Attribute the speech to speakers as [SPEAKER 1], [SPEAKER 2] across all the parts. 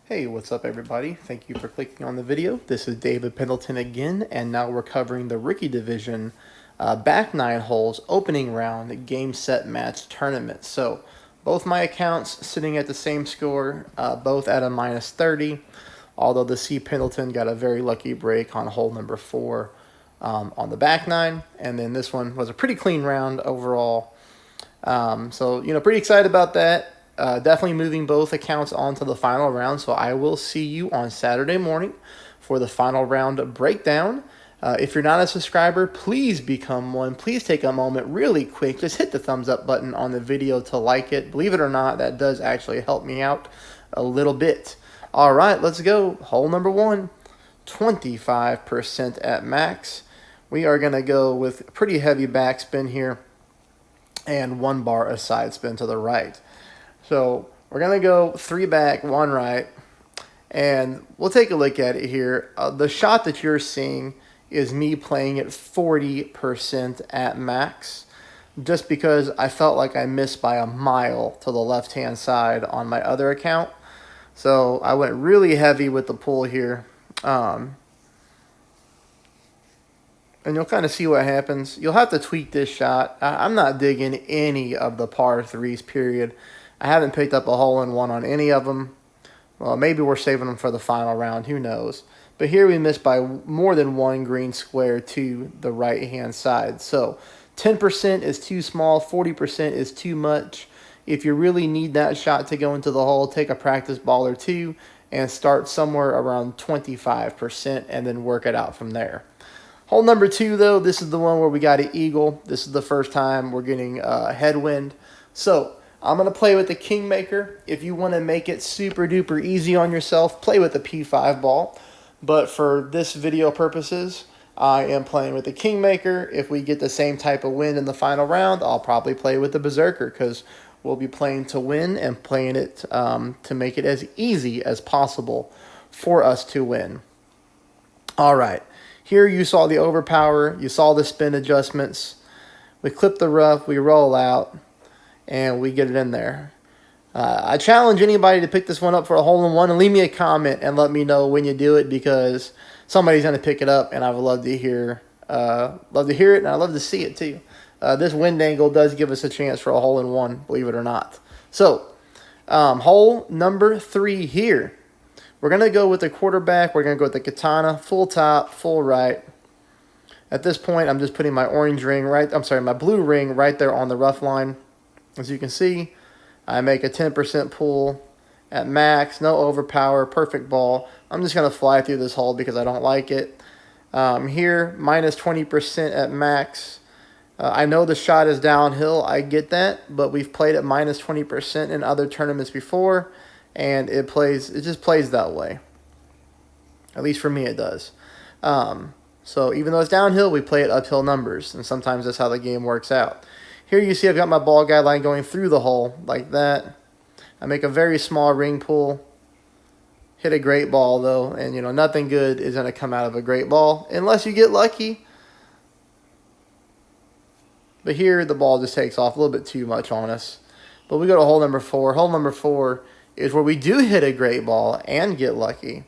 [SPEAKER 1] Hey, what's up everybody? Thank you for clicking on the video. This is David Pendleton again, and now we're covering the Rookie Division back 9 holes opening round game set match tournament. So both my accounts sitting at the same score, both at a -30, although the C Pendleton got a very lucky break on hole number 4 on the back 9, and then this one was a pretty clean round overall. So, pretty excited about that. Definitely moving both accounts on to the final round, so I will see you on Saturday morning for the final round breakdown. If you're not a subscriber, please become one. Please take a moment really quick. Just hit the thumbs up button on the video to like it. Believe it or not, that does actually help me out a little bit. All right, let's go. Hole number 1, 25% at max. We are going to go with pretty heavy backspin here and 1 bar of side spin to the right. So we're going to go 3 back, 1 right, and we'll take a look at it here. The shot that you're seeing is me playing at 40% at max, just because I felt like I missed by a mile to the left-hand side on my other account. So I went really heavy with the pull here. And you'll kind of see what happens. You'll have to tweak this shot. I'm not digging any of the par 3s, period. I haven't picked up a hole-in-one on any of them. Well, maybe we're saving them for the final round. Who knows? But here we missed by more than 1 green square to the right-hand side. So 10% is too small. 40% is too much. If you really need that shot to go into the hole, take a practice ball or 2 and start somewhere around 25% and then work it out from there. Hole number 2, though, this is the one where we got an eagle. This is the first time we're getting headwind. So I'm going to play with the Kingmaker. If you want to make it super duper easy on yourself, play with the P5 ball. But for this video purposes, I am playing with the Kingmaker. If we get the same type of wind in the final round, I'll probably play with the Berserker, because we'll be playing to win and playing it to make it as easy as possible for us to win. All right. Here you saw the overpower. You saw the spin adjustments. We clip the rough. We roll out. And we get it in there. I challenge anybody to pick this one up for a hole-in-one and leave me a comment and let me know when you do it, because somebody's going to pick it up, and I would love to hear it, and I'd love to see it too. This wind angle does give us a chance for a hole-in-one, believe it or not. So, hole number 3 here. We're going to go with the quarterback. We're going to go with the katana, full top, full right. At this point, I'm just putting my my blue ring right there on the rough line. As you can see, I make a 10% pull at max, no overpower, perfect ball. I'm just going to fly through this hole because I don't like it. Here, -20% at max. I know the shot is downhill, I get that, but we've played at -20% in other tournaments before, and it just plays that way. At least for me it does. So even though it's downhill, we play it uphill numbers, and sometimes that's how the game works out. Here you see I've got my ball guideline going through the hole like that. I make a very small ring pull. Hit a great ball, though, and nothing good is going to come out of a great ball unless you get lucky. But here the ball just takes off a little bit too much on us. But we go to hole number 4. Hole number 4 is where we do hit a great ball and get lucky.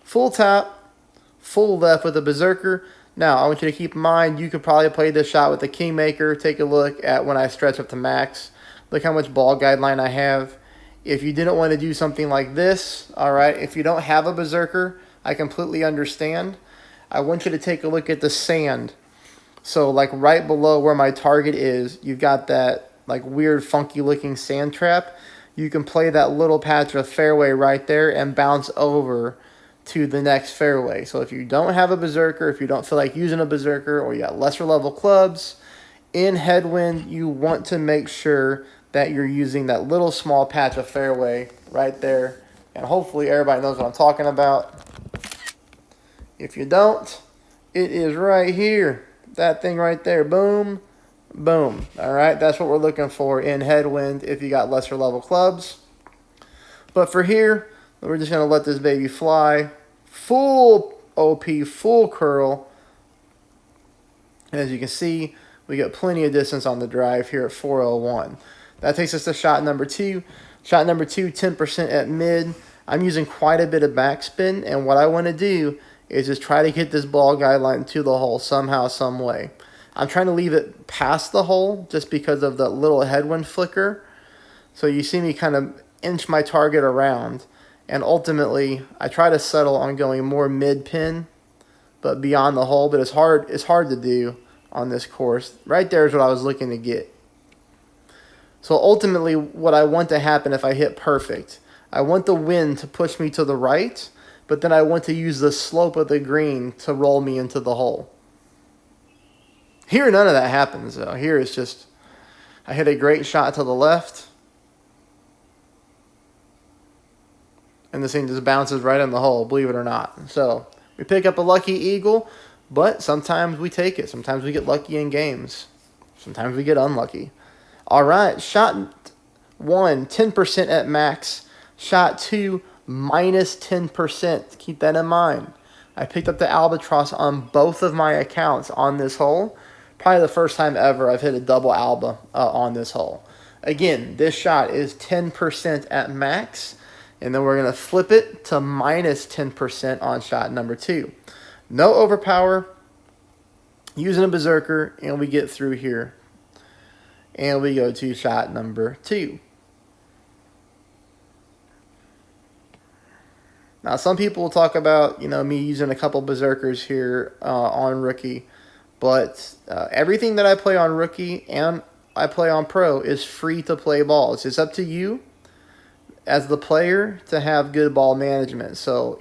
[SPEAKER 1] Full top, full left with a Berserker. Now, I want you to keep in mind, you could probably play this shot with the Kingmaker. Take a look at when I stretch up to max. Look how much ball guideline I have. If you didn't want to do something like this, all right, if you don't have a Berserker, I completely understand. I want you to take a look at the sand. So, like right below where my target is, you've got that like weird, funky-looking sand trap. You can play that little patch of fairway right there and bounce over to the next fairway. So if you don't have a Berserker, if you don't feel like using a Berserker, or you got lesser level clubs, in headwind, you want to make sure that you're using that little small patch of fairway right there. And hopefully everybody knows what I'm talking about. If you don't, it is right here. That thing right there. Boom, boom. All right, that's what we're looking for in headwind if you got lesser level clubs. But for here, we're just going to let this baby fly. Full OP, full curl. And as you can see, we get plenty of distance on the drive here at 401. That takes us to shot number 2. Shot number 2, 10% at mid. I'm using quite a bit of backspin, and what I want to do is just try to get this ball guideline to the hole somehow, some way. I'm trying to leave it past the hole just because of the little headwind flicker. So you see me kind of inch my target around, and ultimately I try to settle on going more mid-pin, but beyond the hole. But it's hard to do on this course. Right there is what I was looking to get. So ultimately, what I want to happen if I hit perfect, I want the wind to push me to the right, but then I want to use the slope of the green to roll me into the hole. Here, none of that happens, though. Here it's just, I hit a great shot to the left, and this thing just bounces right in the hole, believe it or not. So we pick up a lucky eagle, but sometimes we take it. Sometimes we get lucky in games. Sometimes we get unlucky. All right, shot 1, 10% at max. Shot 2, minus 10%. Keep that in mind. I picked up the albatross on both of my accounts on this hole. Probably the first time ever I've hit a double alba on this hole. Again, this shot is 10% at max, and then we're going to flip it to minus 10% on shot number 2. No overpower, using a berserker, and we get through here. And we go to shot number 2. Now, some people will talk about, me using a couple berserkers here on rookie. But everything that I play on rookie and I play on pro is free to play balls. It's up to you as the player to have good ball management. So,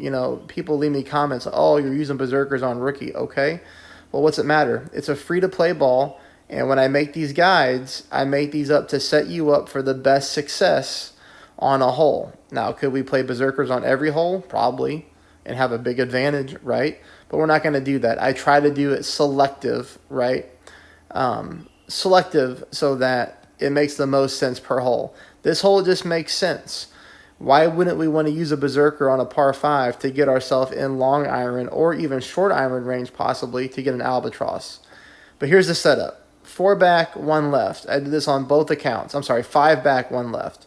[SPEAKER 1] people leave me comments, oh, you're using berserkers on rookie. Okay. Well, what's it matter? It's a free to play ball. And when I make these guides, I make these up to set you up for the best success on a hole. Now, could we play berserkers on every hole? Probably. And have a big advantage, right? But we're not going to do that. I try to do it selective, right? Selective so that it makes the most sense per hole. This hole just makes sense. Why wouldn't we want to use a berserker on a par 5 to get ourselves in long iron or even short iron range possibly to get an albatross? But here's the setup. 4 back, 1 left. I did this on both accounts. I'm sorry, 5 back, 1 left.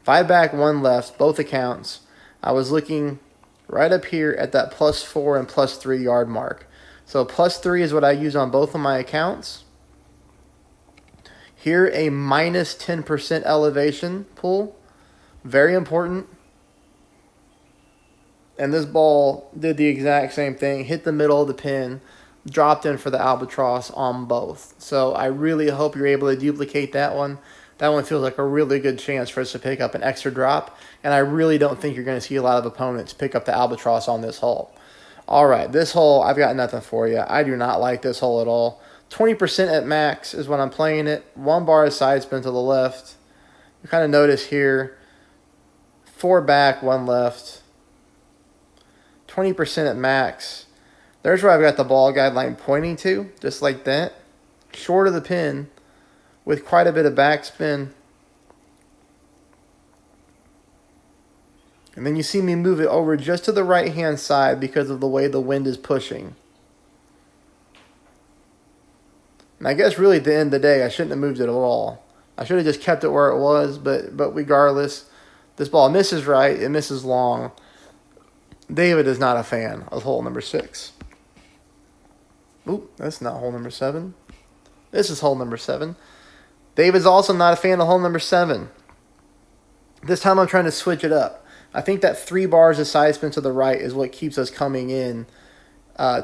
[SPEAKER 1] 5 back, 1 left, both accounts. I was looking right up here at that +4 and +3 yard mark. So +3 is what I use on both of my accounts. Here, a minus 10% elevation pull. Very important. And this ball did the exact same thing. Hit the middle of the pin. Dropped in for the albatross on both. So I really hope you're able to duplicate that one. That one feels like a really good chance for us to pick up an extra drop. And I really don't think you're going to see a lot of opponents pick up the albatross on this hole. All right, this hole, I've got nothing for you. I do not like this hole at all. 20% at max is when I'm playing it. 1 bar of side spin to the left. You kind of notice here, 4 back, 1 left. 20% at max. There's where I've got the ball guideline pointing to, just like that. Short of the pin, with quite a bit of backspin. And then you see me move it over just to the right-hand side because of the way the wind is pushing. And I guess really at the end of the day, I shouldn't have moved it at all. I should have just kept it where it was, but regardless, this ball misses right, it misses long. David is not a fan of hole number 6. Oop, that's not hole number 7. This is hole number 7. David's also not a fan of hole number 7. This time I'm trying to switch it up. I think that 3 bars of side spin to the right is what keeps us coming in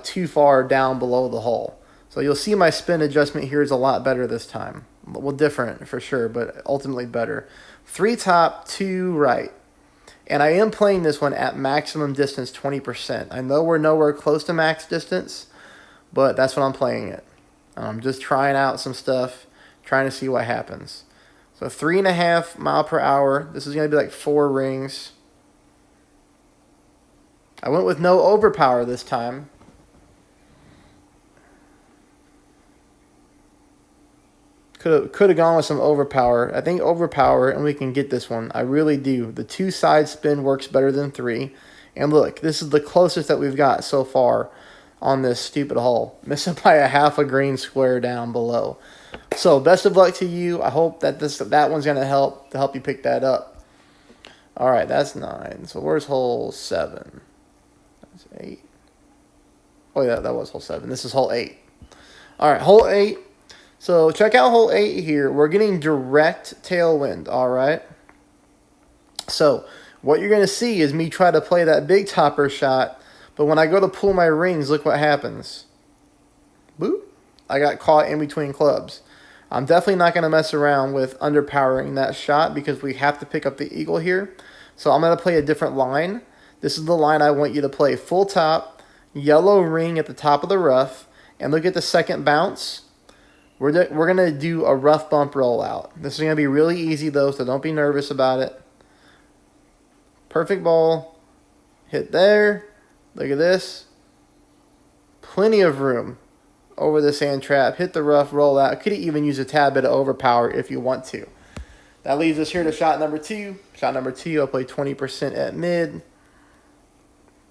[SPEAKER 1] too far down below the hole. So you'll see my spin adjustment here is a lot better this time. Well, different for sure, but ultimately better. 3 top, 2 right. And I am playing this one at maximum distance, 20%. I know we're nowhere close to max distance, but that's what I'm playing it. I'm just trying out some stuff, trying to see what happens. So 3.5 mile per hour. This is going to be like 4 rings. I went with no overpower this time. Could have gone with some overpower. I think overpower, and we can get this one. I really do. The 2 side spin works better than 3. And look, this is the closest that we've got so far on this stupid hole. Missing by a half a green square down below. So best of luck to you. I hope that that one's going to help you pick that up. All right, that's 9. So where's hole 7? That's 8. Oh, yeah, that was hole 7. This is hole 8. All right, hole 8. So check out hole 8 here. We're getting direct tailwind, all right? So what you're going to see is me try to play that big topper shot, but when I go to pull my rings, look what happens. Boop. I got caught in between clubs. I'm definitely not going to mess around with underpowering that shot because we have to pick up the eagle here. So I'm going to play a different line. This is the line I want you to play. Full top, yellow ring at the top of the rough, and look at the second bounce. We're going to do a rough bump rollout. This is going to be really easy though, so don't be nervous about it. Perfect ball. Hit there. Look at this. Plenty of room over the sand trap. Hit the rough, roll out. Could even use a tad bit of overpower if you want to. That leaves us here to shot number 2. Shot number 2, I'll play 20% at mid.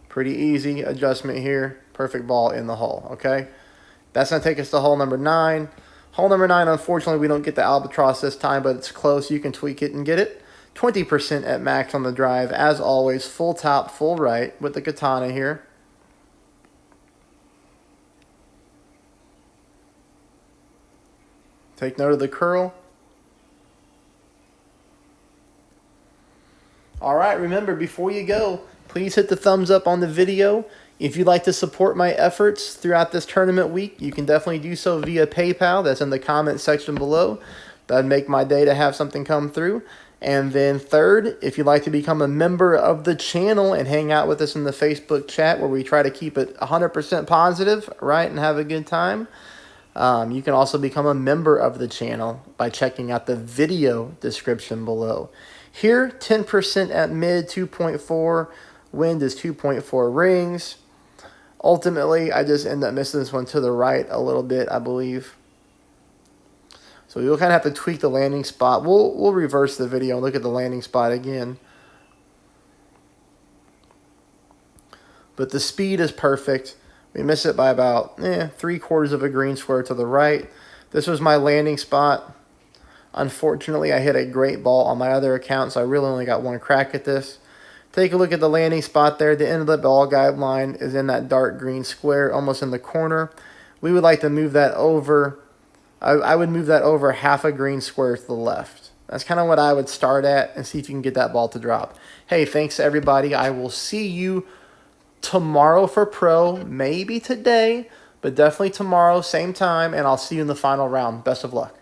[SPEAKER 1] Pretty easy adjustment here. Perfect ball in the hole, okay? That's going to take us to hole number 9. Hole number 9, unfortunately, we don't get the albatross this time, but it's close. You can tweak it and get it. 20% at max on the drive. As always, full top, full right with the katana here. Take note of the curl. All right, remember, before you go, please hit the thumbs up on the video. If you'd like to support my efforts throughout this tournament week, you can definitely do so via PayPal. That's in the comment section below. That'd make my day to have something come through. And then third, if you'd like to become a member of the channel and hang out with us in the Facebook chat where we try to keep it 100% positive, right, and have a good time, you can also become a member of the channel by checking out the video description below. Here, 10% at mid, 2.4. Wind is 2.4 rings. Ultimately, I just end up missing this one to the right a little bit, I believe. So you'll kind of have to tweak the landing spot. We'll reverse the video and look at the landing spot again. But the speed is perfect. We miss it by about 3/4 of a green square to the right. This was my landing spot. Unfortunately, I hit a great ball on my other account, so I really only got one crack at this. Take a look at the landing spot there. The end of the ball guideline is in that dark green square, almost in the corner. We would like to move that over. I would move that over half a green square to the left. That's kind of what I would start at and see if you can get that ball to drop. Hey, thanks everybody. I will see you tomorrow for pro, maybe today, but definitely tomorrow, same time, and I'll see you in the final round. Best of luck.